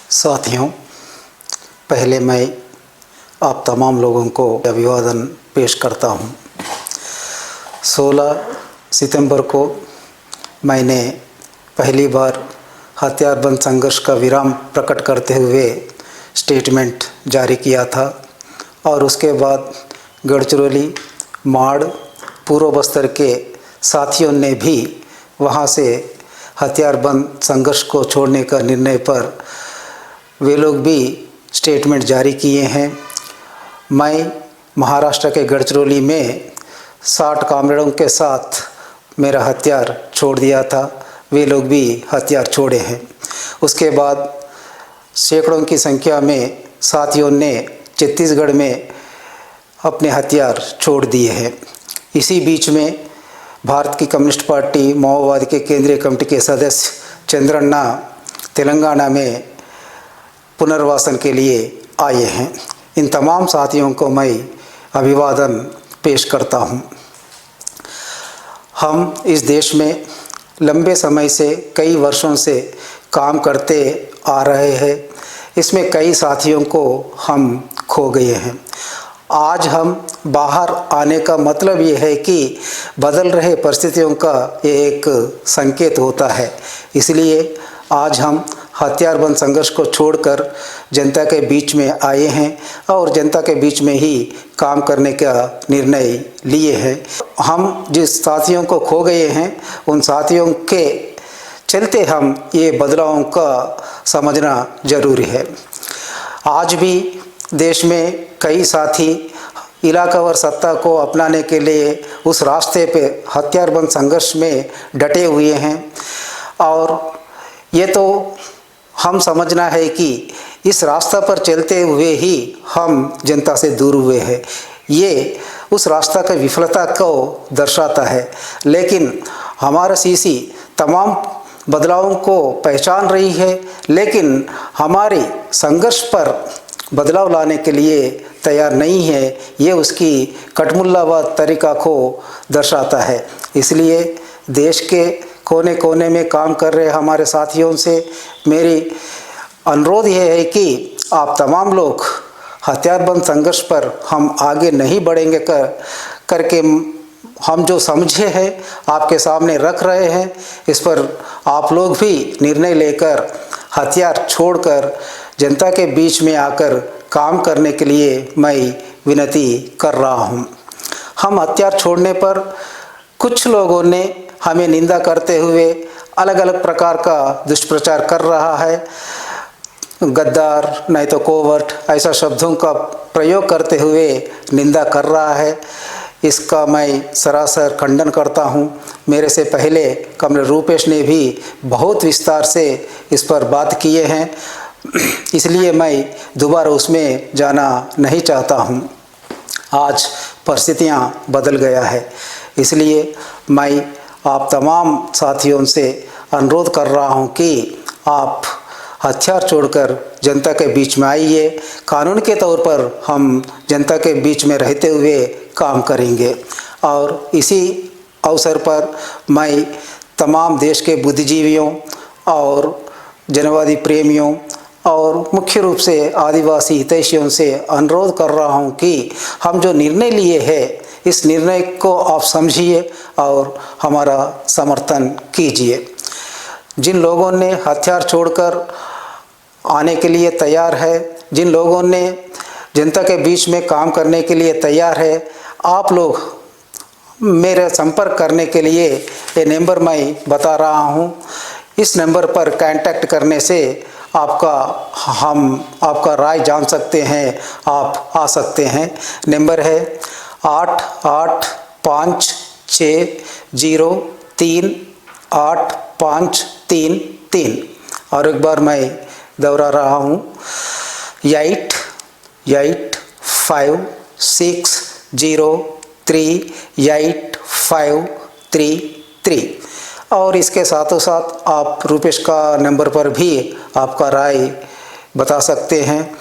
साथियों, पहले मैं आप तमाम लोगों को अभिवादन पेश करता हूं। 16 सितंबर को मैंने पहली बार हथियारबंद संघर्ष का विराम प्रकट करते हुए स्टेटमेंट जारी किया था और उसके बाद गढ़चिरौली, माड़, पूर्व बस्तर के साथियों ने भी वहां से हथियारबंद संघर्ष को छोड़ने का निर्णय पर वे लोग भी स्टेटमेंट जारी किए हैं। मैं महाराष्ट्र के गढ़चिरौली में 60 कामरेडों के साथ मेरा हथियार छोड़ दिया था, वे लोग भी हथियार छोड़े हैं। उसके बाद सैकड़ों की संख्या में साथियों ने छत्तीसगढ़ में अपने हथियार छोड़ दिए हैं। इसी बीच में भारत की कम्युनिस्ट पार्टी माओवादी के केंद्रीय कमेटी के सदस्य चंद्रन्ना तेलंगाना में पुनर्वासन के लिए आए हैं। इन तमाम साथियों को मैं अभिवादन पेश करता हूं। हम इस देश में लंबे समय से, कई वर्षों से काम करते आ रहे हैं। इसमें कई साथियों को हम खो गए हैं। आज हम बाहर आने का मतलब ये है कि बदल रहे परिस्थितियों का ये एक संकेत होता है। इसलिए आज हम हथियारबंद संघर्ष को छोड़कर जनता के बीच में आए हैं और जनता के बीच में ही काम करने का निर्णय लिए हैं। हम जिस साथियों को खो गए हैं, उन साथियों के चलते हम ये बदलावों का समझना जरूरी है। आज भी देश में कई साथी इलाकावार सत्ता को अपनाने के लिए उस रास्ते पे हथियारबंद संघर्ष में डटे हुए हैं और ये तो हम समझना है कि इस रास्ता पर चलते हुए ही हम जनता से दूर हुए हैं। ये उस रास्ता की विफलता को दर्शाता है। लेकिन हमारा सीसी तमाम बदलावों को पहचान रही है, लेकिन हमारी संघर्ष पर बदलाव लाने के लिए तैयार नहीं है। ये उसकी कटमुल्लावाद तरीका को दर्शाता है। इसलिए देश के कोने कोने में काम कर रहे हमारे साथियों से मेरी अनुरोध ये है कि आप तमाम लोग हथियारबंद संघर्ष पर हम आगे नहीं बढ़ेंगे करके हम जो समझे हैं आपके सामने रख रहे हैं। इस पर आप लोग भी निर्णय लेकर हथियार छोड़कर जनता के बीच में आकर काम करने के लिए मैं विनती कर रहा हूं। हम हथियार छोड़ने पर कुछ लोगों ने हमें निंदा करते हुए अलग अलग प्रकार का दुष्प्रचार कर रहा है। गद्दार, नहीं तो कोवर्ट, ऐसा शब्दों का प्रयोग करते हुए निंदा कर रहा है। इसका मैं सरासर खंडन करता हूं। मेरे से पहले कमरेड रूपेश ने भी बहुत विस्तार से इस पर बात किए हैं, इसलिए मैं दोबारा उसमें जाना नहीं चाहता हूं। आज परिस्थितियां बदल गया है, इसलिए मैं आप तमाम साथियों से अनुरोध कर रहा हूं कि आप हथियार छोड़कर जनता के बीच में आइए। कानून के तौर पर हम जनता के बीच में रहते हुए काम करेंगे। और इसी अवसर पर मैं तमाम देश के बुद्धिजीवियों और जनवादी प्रेमियों और मुख्य रूप से आदिवासी हितैषियों से अनुरोध कर रहा हूं कि हम जो निर्णय लिए हैं, इस निर्णय को आप समझिए और हमारा समर्थन कीजिए। जिन लोगों ने हथियार छोड़कर आने के लिए तैयार है, जिन लोगों ने जनता के बीच में काम करने के लिए तैयार है, आप लोग मेरे संपर्क करने के लिए ये नंबर मैं बता रहा हूँ। इस नंबर पर कांटेक्ट करने से हम आपका राय जान सकते हैं, आप आ सकते हैं। नंबर है 8850385333 और एक बार मैं दोहरा रहा हूँ 8850385333 और इसके साथों साथ आप रूपेश का नंबर पर भी आपका राय बता सकते हैं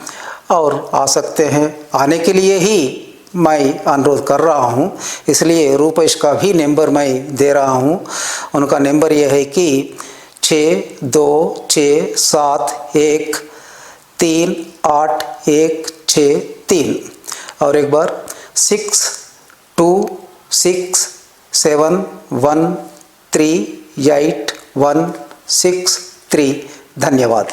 और आ सकते हैं। आने के लिए ही मैं अनुरोध कर रहा हूं, इसलिए रूपेश का भी नंबर मैं दे रहा हूं। उनका नंबर यह है कि 6267 3816 और एक बार 6267138163। धन्यवाद।